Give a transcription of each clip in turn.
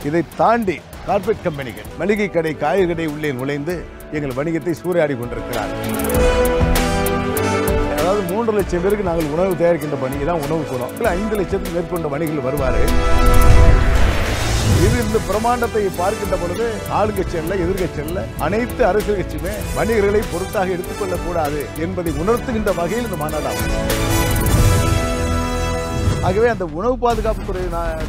இதை தாண்டி கார்பரேட் கம்பெனிகள் மளிகை கடை காய்கறி கடை உள்ளே நுழைந்து எங்கள் வணிகத்தை சூறையாடி கொண்டிருக்கிறார்கள். அதாவது 3 லட்சம் பேருக்கு நாங்கள் உணவு தயாரிக்கின்ற பணி தான் உணவு கூடம். 5 லட்சத்துக்கு மேற்கொண்ட வணிகர்கள் வருவார்கள். இது இந்த பிரமாண்டத்தை பார்க்கின்ற பொழுது ஆளுங்கட்சி அல்ல, எதிர்கட்சி அல்ல, அனைத்து அரசியல் கட்சியுமே வணிகர்களை பொருட்டாக எடுத்துக்கொள்ளக் கூடாது என்பதை உணர்த்துகின்ற வகையில் இந்த மாநாடு. ஆகவே அந்த உணவு பாதுகாப்புத்துறை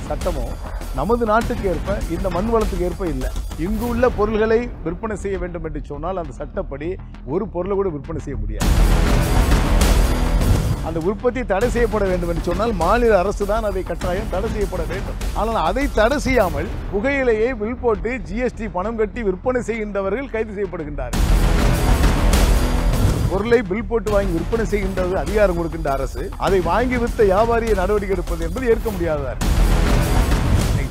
சட்டமும் நமது நாட்டுக்கு ஏற்ப, இந்த மண் வளத்துக்கு ஏற்ப இல்லை. இங்கு உள்ள பொருள்களை விற்பனை செய்ய வேண்டும் என்று சொன்னால் அந்த சட்டப்படி ஒரு பொருளை கூட விற்பனை செய்ய முடியாது. அந்த உற்பத்தி தடை செய்யப்பட வேண்டும் என்று சொன்னால் மாநில அரசு தான் அதை கட்டாயம் தடை செய்யப்பட வேண்டும். ஆனால் அதை தடை செய்யாமல் புகையிலையை வில் போட்டு ஜிஎஸ்டி பணம் கட்டி விற்பனை செய்கின்றவர்கள் கைது செய்யப்படுகின்றார்கள். பொருளை பில் போட்டு வாங்கி விற்பனை செய்கின்றது அதிகாரம் கொடுக்கின்ற அரசு, அதை வாங்கி வித்த வியாபாரியை நடவடிக்கை எடுப்பது என்பது ஏற்க முடியாததார்.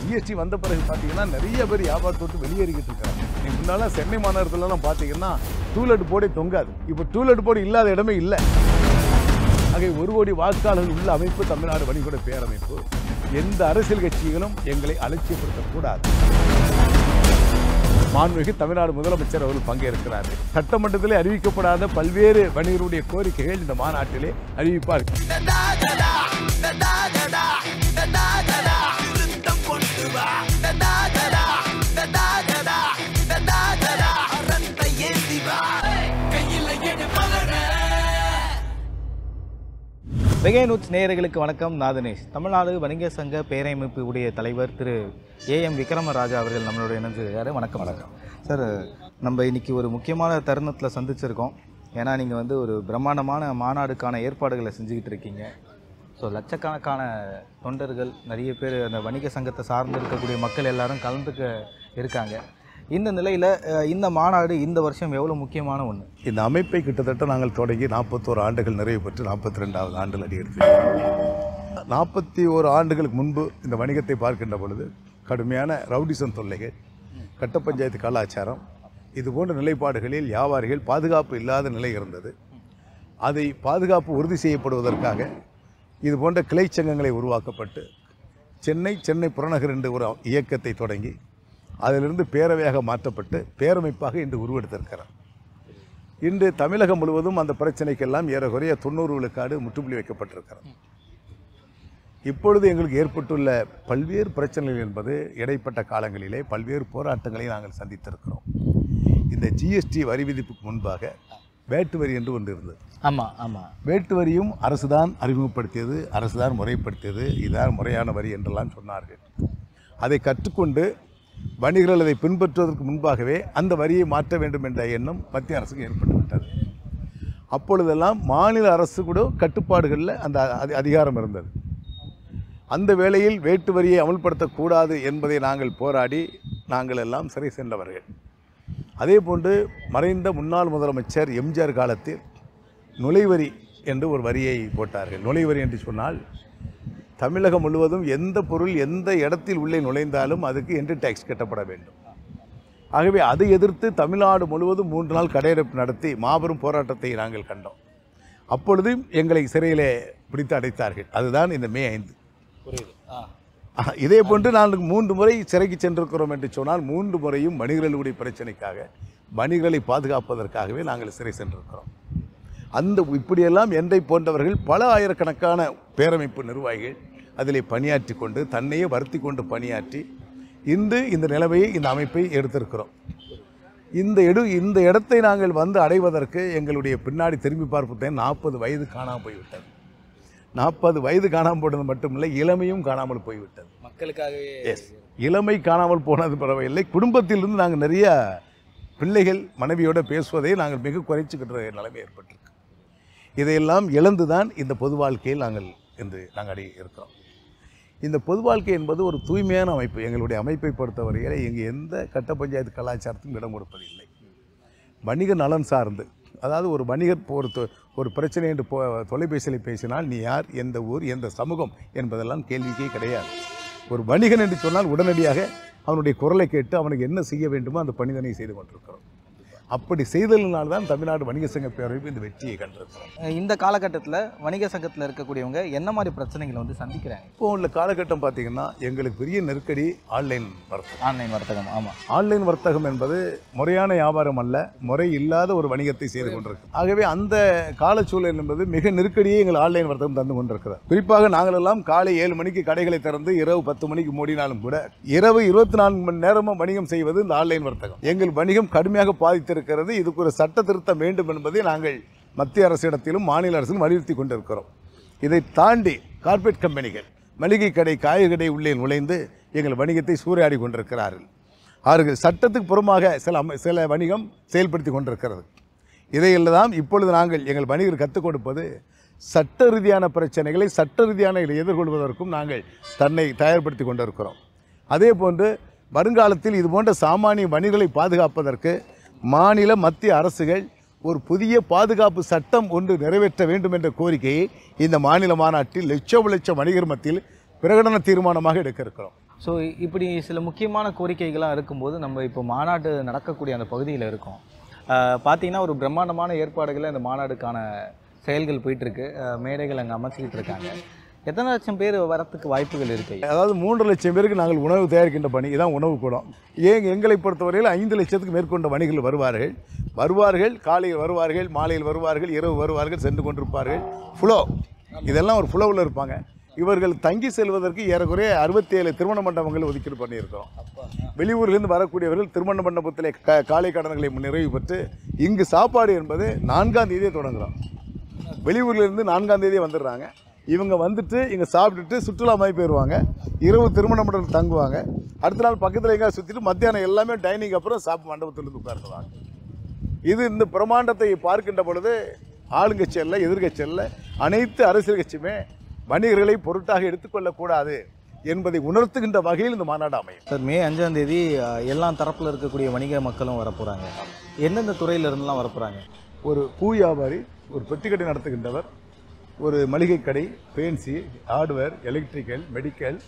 ஜிஎஸ்டி வந்த பிறகு பார்த்தீங்கன்னா நிறைய பேர் வியாபாரத்தை விட்டு வெளியேறிக்கிட்டு இருக்காங்க. நீங்கள் முன்னால சென்னை மாநகரத்துலலாம் பார்த்தீங்கன்னா டூலெட் போர்டே தொங்காது. இப்போ டூலெட் போர்டு இல்லாத இடமே இல்லை. ஆகவே 1 கோடி வாக்காளர்கள் உள்ள அமைப்பு தமிழ்நாடு வணிகோட பேரமைப்பு. எந்த அரசியல் கட்சிகளும் எங்களை அலட்சியப்படுத்தக்கூடாது. மாண்புமிகு தமிழ்நாடு முதலமைச்சர் அவர்கள் பங்கேற்கிறார்கள். சட்டமன்றத்திலே அறிவிக்கப்படாத பல்வேறு வணிகருடைய கோரிக்கைகள் இந்த மாநாட்டிலே அறிவிப்பார்கள். வெகை நியூஸ் நேயர்களுக்கு வணக்கம். நான் தினேஷ். தமிழ்நாடு வணிக சங்க பேரமைப்பு உடைய தலைவர் திரு ஏஎம் விக்ரமராஜா அவர்கள் நம்மளோட இணைஞ்சிருக்காரு. வணக்கம். வணக்கம் சார். நம்ம இன்னைக்கு ஒரு முக்கியமான தருணத்தில் சந்திச்சிருக்கோம். ஏன்னா நீங்கள் ஒரு பிரம்மாண்டமான மாநாடுக்கான ஏற்பாடுகளை செஞ்சுக்கிட்டு இருக்கீங்க. ஸோ லட்சக்கணக்கான தொண்டர்கள், நிறைய பேர் அந்த வணிக சங்கத்தை சார்ந்து இருக்கக்கூடிய மக்கள் எல்லாரும் கலந்துக்க இருக்காங்க. இந்த நிலையில் இந்த மாநாடு இந்த வருஷம் எவ்வளோ முக்கியமான ஒன்று? இந்த அமைப்பை கிட்டத்தட்ட நாங்கள் தொடங்கி 41 ஆண்டுகள் நிறைவு பெற்று 42வது ஆண்டில் அடியெடுத்திருக்கிறோம். 41 ஆண்டுகளுக்கு முன்பு இந்த வணிகத்தை பார்க்கின்ற பொழுது கடுமையான ரவுடிசம் தொல்லைகள், கட்ட பஞ்சாயத்து கலாச்சாரம், இது போன்ற நிலைப்பாடுகளில் வியாபாரிகள் பாதுகாப்பு இல்லாத நிலை இருந்தது. அதை பாதுகாப்பு உறுதி செய்யப்படுவதற்காக இது போன்ற கிளை சங்கங்களை உருவாக்கப்பட்டு சென்னை புறநகர் என்ற ஒரு இயக்கத்தை தொடங்கி அதிலிருந்து பேரவையாக மாற்றப்பட்டு பேரமைப்பாக இன்று உருவெடுத்திருக்கிறார். இன்று தமிழகம் முழுவதும் அந்த பிரச்சனைக்கெல்லாம் ஏறக்குறைய 90 விழுக்காடு முற்றுப்புள்ளி வைக்கப்பட்டிருக்கிறது. இப்பொழுது எங்களுக்கு ஏற்பட்டுள்ள பல்வேறு பிரச்சனைகள் என்பது இடைப்பட்ட காலங்களிலே பல்வேறு போராட்டங்களை நாங்கள் சந்தித்திருக்கிறோம். இந்த ஜிஎஸ்டி வரி விதிப்புக்கு முன்பாக வேட்டு வரி என்று ஒன்று இருந்தது. ஆமாம். வேட்டு வரியும் அரசுதான் அறிமுகப்படுத்தியது, அரசுதான் முறைப்படுத்தியது. இதுதான் முறையான வரி என்றெல்லாம் சொன்னார்கள். அதை கற்றுக்கொண்டு வணிகர்கள் அதை பின்பற்றுவதற்கு முன்பாகவே அந்த வரியை மாற்ற வேண்டும் என்ற எண்ணம் மத்திய அரசுக்கு ஏற்பட்டுவிட்டது. அப்பொழுதெல்லாம் மாநில அரசு கூட கட்டுப்பாடுகளில் அந்த அதிகாரம் இருந்தது. அந்த வேளையில் வேட்டு வரியை அமல்படுத்தக்கூடாது என்பதை நாங்கள் போராடி நாங்கள் எல்லாம் சிறை சென்றவர்கள். அதே போன்று மறைந்த முன்னாள் முதலமைச்சர் எம்ஜிஆர் காலத்தில் நுழைவரி என்று ஒரு வரியை போட்டார்கள். நுழைவரி என்று சொன்னால் தமிழகம் முழுவதும் எந்த பொருள் எந்த இடத்தில் உள்ளே நுழைந்தாலும் அதுக்கு என்ட்ரி டேக்ஸ் கட்டப்பட வேண்டும். ஆகவே அதை எதிர்த்து தமிழ்நாடு முழுவதும் 3 நாள் கடையடைப்பு நடத்தி மாபெரும் போராட்டத்தை நாங்கள் கண்டோம். அப்பொழுது எங்களை சிறையிலே பிடித்து அடைத்தார்கள். அதுதான் இந்த மே 5. இதே போன்று நாங்கள் 3 முறை சிறைக்கு சென்றிருக்கிறோம் என்று சொன்னால் 3 முறையும் வணிகர்களுடைய பிரச்சனைக்காக, வணிகர்களை பாதுகாப்பதற்காகவே நாங்கள் சிறை சென்றிருக்கிறோம். அந்த இப்படியெல்லாம் என்னை போன்றவர்கள் பல ஆயிரக்கணக்கான பேரமைப்பு நிர்வாகிகள் அதிலே பணியாற்றி கொண்டு தன்னையே வருத்தி கொண்டு பணியாற்றி இன்று இந்த நிலைமையை, இந்த அமைப்பை எடுத்திருக்கிறோம். இந்த இடத்தை நாங்கள் வந்து அடைவதற்கு எங்களுடைய பின்னாடி திரும்பி பார்ப்பதே 40 வயது காணாமல் போய்விட்டது. 40 வயது காணாமல் போனது மட்டுமில்லை, இளமையும் காணாமல் போய்விட்டது. மக்களுக்காகவே இளமை காணாமல் போனது பரவாயில்லை. குடும்பத்திலிருந்து நாங்கள் நிறைய பிள்ளைகள் மனைவியோடு பேசுவதை நாங்கள் மிக குறைச்சிக்கிற நிலைமை ஏற்பட்டிருக்கு. இதையெல்லாம் இழந்துதான் இந்த பொது வாழ்க்கையில் நாங்கள் இருக்கிறோம். இந்த பொது வாழ்க்கை என்பது ஒரு தூய்மையான அமைப்பு. எங்களுடைய அமைப்பை பொறுத்தவரையில் இங்கே எந்த கட்ட பஞ்சாயத்து கலாச்சாரத்துக்கும் இடம் கொடுப்பதில்லை. வணிக நலன் சார்ந்து அதாவது ஒரு வணிகர் ஒரு பிரச்சனை என்று தொலைபேசியில் பேசினால் நீ யார், எந்த ஊர், எந்த சமூகம் என்பதெல்லாம் கேள்விக்கே கிடையாது. ஒரு வணிகன் என்று சொன்னால் உடனடியாக அவனுடைய குரலை கேட்டு அவனுக்கு என்ன செய்ய வேண்டுமோ அந்த பணிதனை செய்து கொண்டிருக்கிறோம். அப்படி செய்தலினால்தான் தமிழ்நாடு வணிக சங்க பேரவைப்பு இந்த வெற்றியை கண்டிருக்கிறோம். இந்த காலகட்டத்தில் வணிக சங்கத்தில் இருக்கக்கூடியவங்க என்ன மாதிரி பிரச்சனைகளை வந்து சந்திக்கிறாங்க? இப்போ உள்ள காலகட்டம் பார்த்தீங்கன்னா எங்களுக்கு பெரிய நெருக்கடி ஆன்லைன் வர்த்தகம். ஆமாம், ஆன்லைன் வர்த்தகம் என்பது முறையான வியாபாரம் அல்ல, முறை இல்லாத ஒரு வணிகத்தை செய்து கொண்டிருக்கு. ஆகவே அந்த காலச்சூழல் என்பது மிக நெருக்கடியே எங்கள் ஆன்லைன் வர்த்தகம் தந்து கொண்டிருக்கிறது. குறிப்பாக நாங்கள் எல்லாம் காலை 7 மணிக்கு கடைகளை திறந்து இரவு 10 மணிக்கு மூடினாலும் கூட இரவு 24 மணி நேரமும் வணிகம் செய்வது இந்த ஆன்லைன் வர்த்தகம். எங்கள் வணிகம் கடுமையாக பாதித்திருக்கிறது. இதுக்கு ஒரு சட்ட திருத்தம் வேண்டும் என்பதை நாங்கள் மத்திய அரசிடத்திலும் மாநில அரசிலும் வலியுறுத்தி கொண்டிருக்கிறோம். இதை தாண்டி கார்ப்பரேட் கம்பெனிகள் மளிகை கடை, காய்கறி கடை உள்ளே நுழைந்து எங்கள் வணிகத்தை சூறையாடி கொண்டிருக்கிறார்கள். அவர்கள் சட்டத்துக்கு புறமாக சில வணிகம் செயல்படுத்தி கொண்டிருக்கிறது. இதையெல்லாம் இப்பொழுது நாங்கள் எங்கள் வணிகர் கற்றுக் கொடுப்பது சட்ட ரீதியான பிரச்சனைகளை சட்ட ரீதியான எதிர்கொள்வதற்கும் நாங்கள் தன்னை தயார்படுத்தி கொண்டிருக்கிறோம். அதே போன்று வருங்காலத்தில் இது போன்ற சாமானிய வணிகர்களை பாதுகாப்பதற்கு மாநில மத்திய அரசுகள் ஒரு புதிய பாதுகாப்பு சட்டம் ஒன்று நிறைவேற்ற வேண்டும் என்ற கோரிக்கையை இந்த மாநில மாநாட்டில் லட்சம் வணிகர் மத்தியில் பிரகடன தீர்மானமாக எடுக்க இருக்கிறோம். ஸோ இப்படி சில முக்கியமான கோரிக்கைகளாக இருக்கும்போது நம்ம இப்போ மாநாடு நடக்கக்கூடிய அந்த பகுதியில் இருக்கோம். பார்த்தீங்கன்னா ஒரு பிரம்மாண்டமான ஏற்பாடுகளை இந்த மாநாடுக்கான செயல்கள் போயிட்டுருக்கு. மேடைகள் அங்கே அமைச்சிக்கிட்டு இருக்காங்க. எத்தனை லட்சம் பேர் வரத்துக்கு வாய்ப்புகள் இருக்குது? அதாவது 3 லட்சம் பேருக்கு நாங்கள் உணவு தயாரிக்கின்ற பணி இதான் உணவு கூடம். எங்களை பொறுத்தவரையில் 5 லட்சத்துக்கு மேற்கொண்ட வணிகர்கள் வருவார்கள். காலையில் வருவார்கள், மாலையில் வருவார்கள், இரவு வருவார்கள், சென்று கொண்டிருப்பார்கள். ஃப்ளோ இதெல்லாம் ஒரு ஃப்ளோவில் இருப்பாங்க. இவர்கள் தங்கி செல்வதற்கு ஏறக்குறைய 67 திருமண மண்டபங்கள் ஒதுக்கீடு பண்ணியிருக்கிறோம். வெளியூர்லேருந்து வரக்கூடியவர்கள் திருமண மண்டபத்தில் காலை கடன்களை நிறைவு பெற்று இங்கு சாப்பாடு என்பது 4ஆம் தேதியே தொடங்குகிறோம். வெளியூர்லேருந்து 4ஆம் தேதியே வந்துடுறாங்க. இவங்க வந்துட்டு இங்கே சாப்பிட்டுட்டு சுற்றுலா மாதிரி போயிடுவாங்க. இரவு திருமண மண்டபத்தில் தங்குவாங்க. அடுத்த நாள் பக்கத்தில் எங்கே சுற்றிட்டு மத்தியானம் எல்லாமே டைனிங் அப்புறம் மண்டபத்திலிருந்து உட்கார்ந்துவாங்க. இது இந்த பிரமாண்டத்தை பார்க்கின்ற பொழுது ஆளுங்கட்சி அல்ல, எதிர்கட்சி அல்ல, அனைத்து அரசியல் கட்சியுமே வணிகர்களை பொருட்டாக எடுத்துக்கொள்ளக்கூடாது என்பதை உணர்த்துகின்ற வகையில் இந்த மாநாடு அமையும். சார், மே 5ஆம் தேதி எல்லா தரப்பில் இருக்கக்கூடிய வணிக மக்களும் வரப்போகிறாங்க. எந்தெந்த துறையிலிருந்துலாம் வரப்போகிறாங்க? ஒரு பூ வியாபாரி, ஒரு பெட்டிக்கடை நடத்துகின்றவர், ஒரு மளிகை கடை, fancy, hardware, electrical, medical,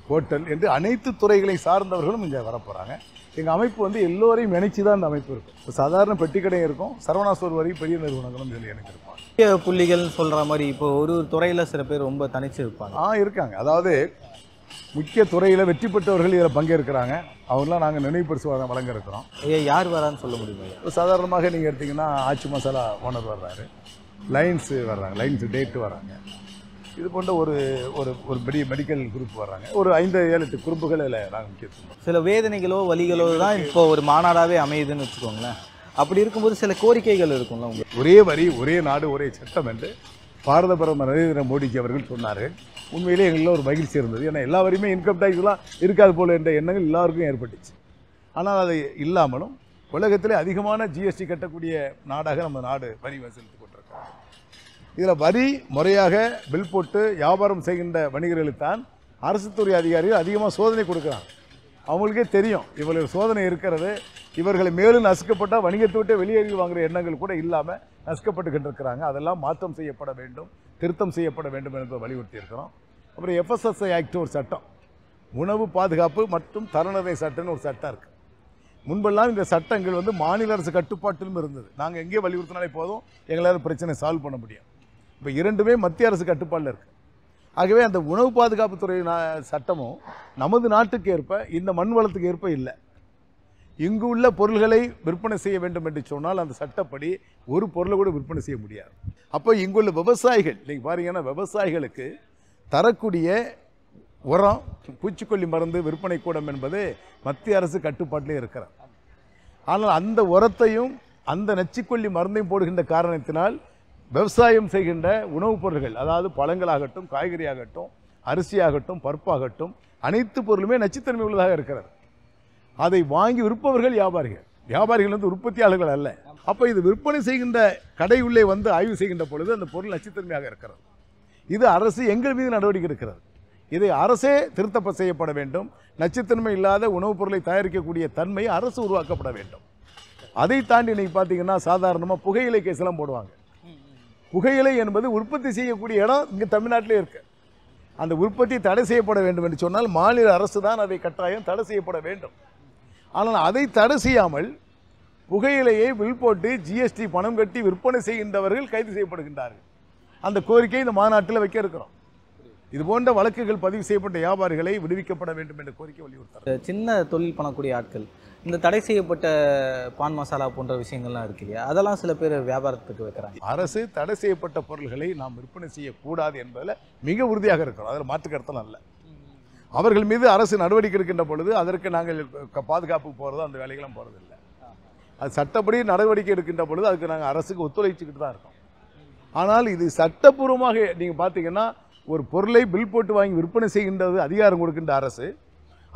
hotel என்று அனைத்து துறைகளை சார்ந்தவர்களும் இங்கே வரப்போகிறாங்க. எங்கள் அமைப்பு வந்து எல்லோரையும் இணைச்சி தான் இந்த அமைப்பு இருக்கும். சாதாரண பெட்டிக்கடையும் இருக்கும், சரவணா ஸ்டோர் வரை பெரிய நிறுவனங்களும் இதில் எனக்கு இருப்பாங்க. முக்கிய புள்ளிகள் சொல்கிற மாதிரி இப்போ ஒரு துறையில் சில பேர் ரொம்ப தனிச்சு இருப்பாங்க. இருக்காங்க. அதாவது முக்கிய துறையில் வெற்றி பெற்றவர்கள் இதில் பங்கேற்கிறாங்க. அவங்களாம் நாங்கள் நினைவு பரிசு வழங்க இருக்கிறோம். யார் வரான்னு சொல்ல முடியுமா? சாதாரணமாக நீங்கள் எடுத்திங்கன்னா ஆச்சி மசாலா ஓனர் வர்றாரு, லைன்ஸு வர்றாங்க, லைன்ஸு டேட்டு வராங்க. இது போன்ற ஒரு ஒரு ஒரு பெரிய மெடிக்கல் குரூப் வர்றாங்க. ஒரு 5-7 குரூப்புகளில் நாங்கள் முக்கியத்துவம். சில வேதனைகளோ வலிகளோ தான் இப்போ ஒரு மாநாடாகவே அமையுதுன்னு வச்சுக்கோங்களேன். அப்படி இருக்கும்போது சில கோரிக்கைகள் இருக்கும்ல உங்களுக்கு? ஒரே வரி, ஒரே நாடு, ஒரே சட்டம் என்று பாரத பிரதமர் நரேந்திர மோடிஜி அவர்கள் சொன்னார்கள். உண்மையிலே எங்களில் ஒரு மகிழ்ச்சி இருந்தது. ஏன்னா எல்லா வரையுமே இன்கம் டேக்ஸ்லாம் இருக்காது போல என்ற எண்ணங்கள் எல்லாருக்கும் ஏற்பட்டுச்சு. ஆனால் அது இல்லாமலும் உலகத்திலே அதிகமான ஜிஎஸ்டி கட்டக்கூடிய நாடாக நம்ம நாடு வரி வசூலித்து கொண்டிருக்கிறோம். இதில் வரி முறையாக பில் போட்டு வியாபாரம் செய்கின்ற வணிகர்களுக்குத்தான் அரசு துறை அதிகாரிகள் அதிகமாக சோதனை கொடுக்குறாங்க. அவங்களுக்கே தெரியும் இவ்வளவு சோதனை இருக்கிறது, இவர்களை மேலும் நசுக்கப்பட்டால் வணிகத்தை விட்டு வெளியேறி வாங்குகிற எண்ணங்கள் கூட இல்லாமல் நசுக்கப்பட்டுக்கிட்டு இருக்கிறாங்க. அதெல்லாம் மாற்றம் செய்யப்பட வேண்டும், திருத்தம் செய்யப்பட வேண்டும் என்பதை வலியுறுத்தி இருக்கிறோம். அப்புறம் FSSAI ஆக்ட் ஒரு சட்டம், உணவு பாதுகாப்பு மற்றும் தரநிலை சட்டம்னு ஒரு சட்டம் இருக்குது. முன்பெல்லாம் இந்த சட்டங்கள் வந்து மாநில அரசு கட்டுப்பாட்டிலும் இருந்தது. நாங்கள் எங்கேயே வலியுறுத்தினாலே போதும் எங்களால் பிரச்சனை சால்வ் பண்ண முடியும். இப்போ இரண்டுமே மத்திய அரசு கட்டுப்பாட்டில் இருக்குது. ஆகவே அந்த உணவு பாதுகாப்புத்துறை சட்டமும் நமது நாட்டுக்கு ஏற்ப, இந்த மண் வளத்துக்கு ஏற்ப இல்லை. இங்கு உள்ள பொருள்களை விற்பனை செய்ய வேண்டும் என்று சொன்னால் அந்த சட்டப்படி ஒரு பொருளை கூட விற்பனை செய்ய முடியாது. அப்போ இங்குள்ள விவசாயிகள், நீங்கள் பாருங்கன்னா விவசாயிகளுக்கு தரக்கூடிய உரம், பூச்சிக்கொல்லி மருந்து விற்பனை கூடம் என்பது மத்திய அரசு கட்டுப்பாட்டிலே இருக்கிறது. ஆனால் அந்த உரத்தையும் அந்த நச்சுக்கொல்லி மருந்தையும் போடுகின்ற காரணத்தினால் விவசாயம் செய்கின்ற உணவுப் பொருள்கள், அதாவது பழங்களாகட்டும், காய்கறியாகட்டும், அரிசியாகட்டும், பருப்பாகட்டும், அனைத்து பொருளுமே நச்சுத்தன்மை உள்ளதாக இருக்கிறது. அதை வாங்கி விற்பவர்கள் வியாபாரிகள் வந்து உற்பத்தியாளர்கள் அல்ல. அப்போ இது விற்பனை செய்கின்ற கடை உள்ளே வந்து ஆய்வு செய்கின்ற பொழுது அந்த பொருள் நச்சுத்தன்மையாக இருக்கிறது. இது அரசு எங்கள் மீது நடவடிக்கை இருக்கிறது. இதை அரசே திருத்தப்ப செய்யப்பட வேண்டும். நச்சுத்தன்மை இல்லாத உணவுப் பொருளை தயாரிக்கக்கூடிய தன்மை அரசு உருவாக்கப்பட வேண்டும். அதை தாண்டி இன்னைக்கு பார்த்தீங்கன்னா சாதாரணமாக புகையிலை கேஸ்லாம் போடுவாங்க. புகையிலை என்பது உற்பத்தி செய்யக்கூடிய இடம் இங்கே தமிழ்நாட்டிலே இருக்கு. அந்த உற்பத்தி தடை செய்யப்பட வேண்டும் என்று சொன்னால் மாநில அரசு தான் அதை கட்டாயம் தடை செய்யப்பட வேண்டும். ஆனால் அதை தடை செய்யாமல் புகையிலையை வில் போட்டு ஜிஎஸ்டி பணம் கட்டி விற்பனை செய்கின்றவர்கள் கைது செய்யப்படுகின்றார்கள். அந்த கோரிக்கை இந்த மாநாட்டில் வைக்க இருக்கிறோம். இது போன்ற வழக்குகள் பதிவு செய்யப்பட்ட வியாபாரிகளை விடுவிக்கப்பட வேண்டும் என்ற கோரிக்கை வலியுறுத்துறாங்க. சின்ன தொழில் பண்ணக்கூடிய ஆட்கள் இந்த தடை செய்யப்பட்ட பான் மசாலா போன்ற விஷயங்கள்லாம் இருக்கு இல்லையா, அதெல்லாம் சில பேர் வியாபாரத்துக்கு வைக்கிறாங்க. அரசு தடை செய்யப்பட்ட பொருள்களை நாம் விற்பனை செய்யக்கூடாது என்பதில் மிக உறுதியாக இருக்கிறோம். அதில் மாற்று கருத்தெல்லாம் இல்லை. அவர்கள் மீது அரசு நடவடிக்கை எடுக்கின்ற பொழுது அதற்கு நாங்கள் பாதுகாப்பு போகிறதோ அந்த வேலைகளும் போகிறதில்லை. அது சட்டப்படி நடவடிக்கை எடுக்கின்ற பொழுது அதுக்கு நாங்கள் அரசுக்கு ஒத்துழைச்சிக்கிட்டு தான் இருக்கோம். ஆனால் இது சட்டப்பூர்வமாக நீங்கள் பார்த்தீங்கன்னா ஒரு பொருளை பில் போட்டு வாங்கி விற்பனை செய்கின்றது அதிகாரம் கொடுக்கின்ற அரசு,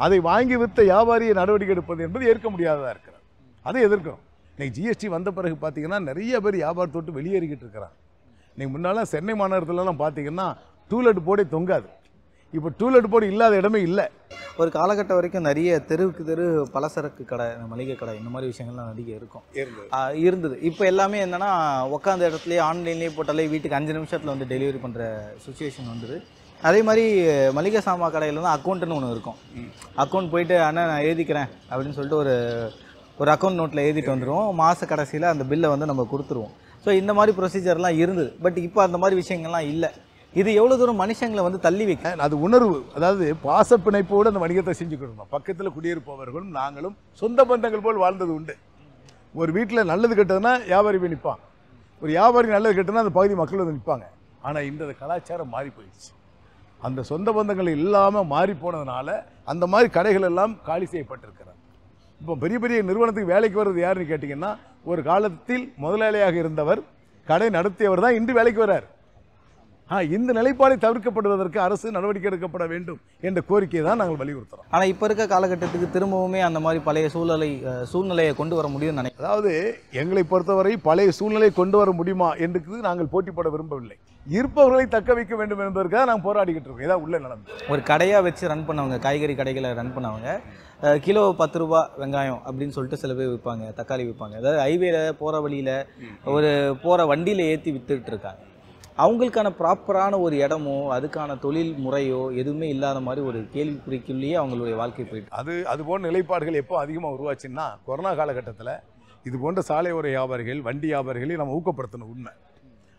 அதை வாங்கி விற்ற வியாபாரியை நடவடிக்கை எடுப்பது என்பது ஏற்க முடியாததாக இருக்கிறது. அதை எதிர்க்கிறோம். இன்னைக்கு ஜிஎஸ்டி வந்த பிறகு பார்த்தீங்கன்னா நிறைய பேர் வியாபாரத்தை விட்டு வெளியேறிக்கிட்டு இருக்கிறாங்க. நீங்கள் முன்னால் சென்னை மாநகரத்துலலாம் பார்த்தீங்கன்னா டூலெட் போர்டே தொங்காது. இப்போ டூலெட் போர்டு இல்லாத இடமே இல்லை. ஒரு காலகட்டம் வரைக்கும் நிறைய தெருவுக்கு தெரு பலசரக்கு கடை, மளிகை கடை, இந்த மாதிரி விஷயங்கள்லாம் நிறைய இருக்கும் இருந்தது. இப்போ எல்லாமே என்னன்னா உட்காந்த இடத்துலேயே ஆன்லைன்லேயே போட்டாலே வீட்டுக்கு 5 நிமிஷத்தில் வந்து டெலிவரி பண்ணுற சுச்சுவேஷன் வந்துடுது. அதே மாதிரி மளிகை சாமான் கடையில் தான் அக்கௌண்ட்டுன்னு ஒன்று இருக்கும். அக்கௌண்ட் போயிட்டு அண்ணா நான் எழுதிக்கிறேன் அப்படின்னு சொல்லிட்டு ஒரு அக்கௌண்ட் நோட்டில் எழுதிட்டு வந்துடுவோம். மாத கடைசியில் அந்த பில்லை வந்து நம்ம கொடுத்துருவோம். ஸோ இந்த மாதிரி ப்ரொசீஜர்லாம் இருந்தது. பட் இப்போ அந்த மாதிரி விஷயங்கள்லாம் இல்லை. இது எவ்வளோ தூரம் மனுஷங்களை வந்து தள்ளி வைக்க, அது உணர்வு, அதாவது பாசப்பிணைப்போடு அந்த வணிகத்தை செஞ்சுக்கிடணும். பக்கத்தில் குடியிருப்பவர்களும் நாங்களும் சொந்த பந்தங்கள் போல் வாழ்ந்தது உண்டு. ஒரு வீட்டில் நல்லது கெட்டதுன்னா வியாபாரி போய் நிற்பான், ஒரு வியாபாரி நல்லது கெட்டதுன்னா அந்த பகுதி மக்கள் வந்து நிற்பாங்க. ஆனால் இந்த கலாச்சாரம் மாறி போயிடுச்சு. அந்த சொந்த பந்தங்கள் இல்லாமல் மாறி போனதுனால அந்த மாதிரி கடைகள் எல்லாம் காலி செய்யப்பட்டிருக்கிறாங்க. இப்போ பெரிய பெரிய நிறுவனத்துக்கு வேலைக்கு வர்றது யாருன்னு கேட்டிங்கன்னா, ஒரு காலத்தில் முதலாளியாக இருந்தவர், கடை நடத்தியவர் தான் இன்று வேலைக்கு வர்றார். இந்த நிலைப்பாடை தவிர்க்கப்படுவதற்கு அரசு நடவடிக்கை எடுக்கப்பட வேண்டும் என்ற கோரிக்கையை தான் நாங்கள் வலியுறுத்துறோம். ஆனால் இப்போ இருக்க காலகட்டத்துக்கு திரும்பவுமே அந்த மாதிரி பழைய சூழ்நிலையை கொண்டு வர முடியும்னு நினைக்கிறேன். அதாவது எங்களை பொறுத்தவரை பழைய சூழ்நிலையை கொண்டு வர முடியுமா என்று நாங்கள் போட்டி போட விரும்பவில்லை. இருப்பவர்களை தக்க வைக்க வேண்டும் என்பதற்காக நாங்கள் போராடிக்கிட்டு இருக்கோம். இதான் உள்ள நடந்தது. ஒரு கடையாக வச்சு ரன் பண்ணவங்க, காய்கறி கடைகளை ரன் பண்ணவங்க, கிலோ 10 ரூபா வெங்காயம் அப்படின்னு சொல்லிட்டு சில பேர் விற்பாங்க, தக்காளி விற்பாங்க. அதாவது ஹைவேல போகிற வழியில் போகிற வண்டியில் ஏற்றி விற்றுக்கிட்டு இருக்காங்க. அவங்களுக்கான ப்ராப்பரான ஒரு இடமோ அதுக்கான தொழில் முறையோ எதுவுமே இல்லாத மாதிரி ஒரு கேள்விக்குறிக்குள்ளேயே அவங்களுடைய வாழ்க்கை போயிட்டு அது போன்ற நிலைப்பாடுகள் எப்போ அதிகமாக உருவாச்சுன்னா கொரோனா காலகட்டத்தில் இது போன்ற சாலையோர வியாபாரிகள், வண்டி வியாபாரிகளை நம்ம ஊக்கப்படுத்தணும் உண்மை.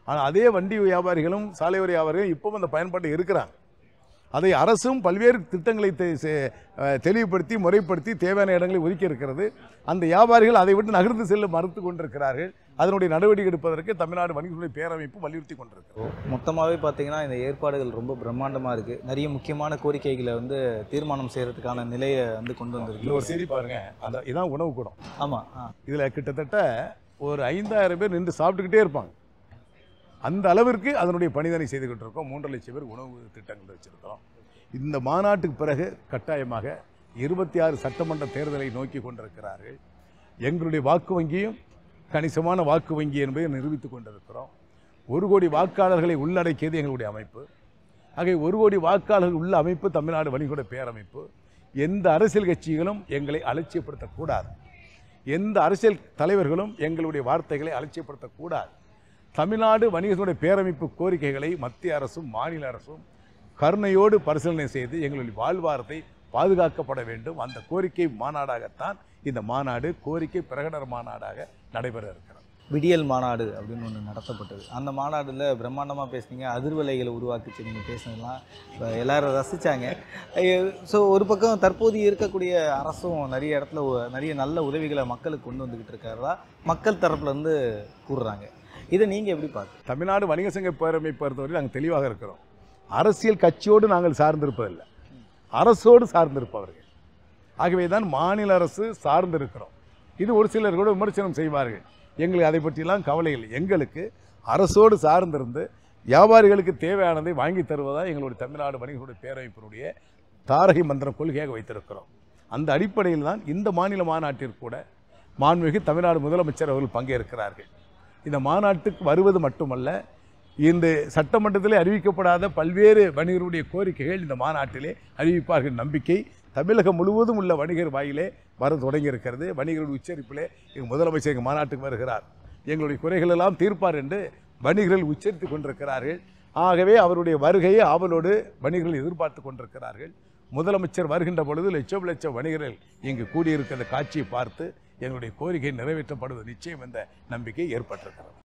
ஆனால் அதே வண்டி வியாபாரிகளும் சாலையோர வியாபாரிகளும் இப்போவும் அந்த பயன்பாட்டை இருக்கிறாங்க. அதை அரசும் பல்வேறு திட்டங்களை தெளிவுபடுத்தி முறைப்படுத்தி தேவையான இடங்களை ஒதுக்கி இருக்கிறது. அந்த வியாபாரிகள் அதை விட்டு நகர்ந்து செல்ல மறுத்து கொண்டிருக்கிறார்கள். அதனுடைய நடவடிக்கை எடுப்பதற்கு தமிழ்நாடு வணிகத்துறை பேரமைப்பு வலியுறுத்தி கொண்டிருக்கிறது. மொத்தமாகவே பார்த்தீங்கன்னா இந்த ஏற்பாடுகள் ரொம்ப பிரம்மாண்டமாக இருக்குது. நிறைய முக்கியமான கோரிக்கைகளை வந்து தீர்மானம் செய்கிறதுக்கான நிலையை வந்து கொண்டு வந்திருக்கு. ஒரு செய்தி பாருங்க, அந்த இதான் உணவு கூடம். ஆமாம், இதில் கிட்டத்தட்ட ஒரு 5000 பேர் நின்று சாப்பிட்டுக்கிட்டே இருப்பாங்க. அந்த அளவிற்கு அதனுடைய பணிதனை செய்துக்கிட்டு இருக்கோம். 3 லட்சம் பேர் உணவு திட்டங்கள் வச்சுருக்கிறோம். இந்த மாநாட்டுக்கு பிறகு கட்டாயமாக 26 சட்டமன்ற தேர்தலை நோக்கி கொண்டிருக்கிறார்கள். எங்களுடைய வாக்கு வங்கியும் கணிசமான வாக்கு வங்கி என்பதை நிரூபித்துக் கொண்டிருக்கிறோம். 1 கோடி வாக்காளர்களை உள்ளடக்கியது எங்களுடைய அமைப்பு. ஆகவே 1 கோடி வாக்காளர்கள் உள்ள அமைப்பு தமிழ்நாடு வணிகத்துறை பேரமைப்பு. எந்த அரசியல் கட்சிகளும் எங்களை அலட்சியப்படுத்தக்கூடாது. எந்த அரசியல் தலைவர்களும் எங்களுடைய வார்த்தைகளை அலட்சியப்படுத்தக்கூடாது. தமிழ்நாடு வணிகத்துறை பேரமைப்பு கோரிக்கைகளை மத்திய அரசும் மாநில அரசும் கருணையோடு பரிசீலனை செய்து எங்களுடைய வாழ்வாரத்தை பாதுகாக்கப்பட வேண்டும். அந்த கோரிக்கை மாநாடாகத்தான் இந்த மாநாடு கோரிக்கை பிரகடன மாநாடாக நடைபெற இருக்கிறது. விடியல் மாநாடு அப்படின்னு ஒன்று நடத்தப்பட்டது. அந்த மாநாடில் பிரம்மாண்டமாக பேசுனீங்க, அதிர்வலைகளை உருவாக்குச்சு. நீங்கள் பேசுனதுலாம் இப்போ எல்லோரும் ரசித்தாங்க. ஸோ ஒரு பக்கம் தற்போது இருக்கக்கூடிய அரசும் நிறைய இடத்துல நிறைய நல்ல உதவிகளை மக்களுக்கு கொண்டு வந்துக்கிட்டு இருக்கிறதா மக்கள் தரப்புலேருந்து கூறுறாங்க. இதை நீங்கள் எப்படி பார்த்து? தமிழ்நாடு வணிக சங்க பேரமைப்பை பொறுத்தவரை நாங்கள் தெளிவாக இருக்கிறோம். அரசியல் கட்சியோடு நாங்கள் சார்ந்திருப்பதில்லை, அரசோடு சார்ந்திருப்பவர்கள். ஆகவே தான் மாநில அரசு சார்ந்திருக்கிறோம். இது ஒரு சிலர் கூட விமர்சனம் செய்வார்கள். எங்களுக்கு அதை பற்றியெல்லாம் கவலை இல்லை. எங்களுக்கு அரசோடு சார்ந்திருந்து வியாபாரிகளுக்கு தேவையானதை வாங்கி தருவதாக எங்களுடைய தமிழ்நாடு வணிகத்துறை பேரமைப்பினுடைய தாரகை மந்திர கொள்கையாக வைத்திருக்கிறோம். அந்த அடிப்படையில் தான் இந்த மாநில மாநாட்டிற்கு கூட மாண்புமிகு தமிழ்நாடு முதலமைச்சர் அவர்கள் பங்கேற்கிறார்கள். இந்த மாநாட்டுக்கு வருவது மட்டுமல்ல, இந்த சட்டமன்றத்திலே அறிவிக்கப்படாத பல்வேறு வணிகருடைய கோரிக்கைகள் இந்த மாநாட்டிலே அறிவிப்பார்கள் நம்பிக்கை தமிழகம் முழுவதும் உள்ள வணிகர் வாயிலே வர தொடங்கி இருக்கிறது. வணிகர்கள் உச்சரிப்பிலே எங்கள் முதலமைச்சர் எங்கள் மாநாட்டுக்கு வருகிறார், எங்களுடைய குறைகள் எல்லாம் தீர்ப்பார் என்று வணிகர்கள் உச்சரித்து கொண்டிருக்கிறார்கள். ஆகவே அவருடைய வருகையை ஆவலோடு வணிகர்கள் எதிர்பார்த்து கொண்டிருக்கிறார்கள். முதலமைச்சர் வருகின்ற பொழுது லட்சம் லட்சம் வணிகர்கள் இங்கு கூடியிருக்கிற காட்சியை பார்த்து எங்களுடைய கோரிக்கை நிறைவேற்றப்படுவது நிச்சயம் என்ற நம்பிக்கை ஏற்பட்டிருக்கிறது.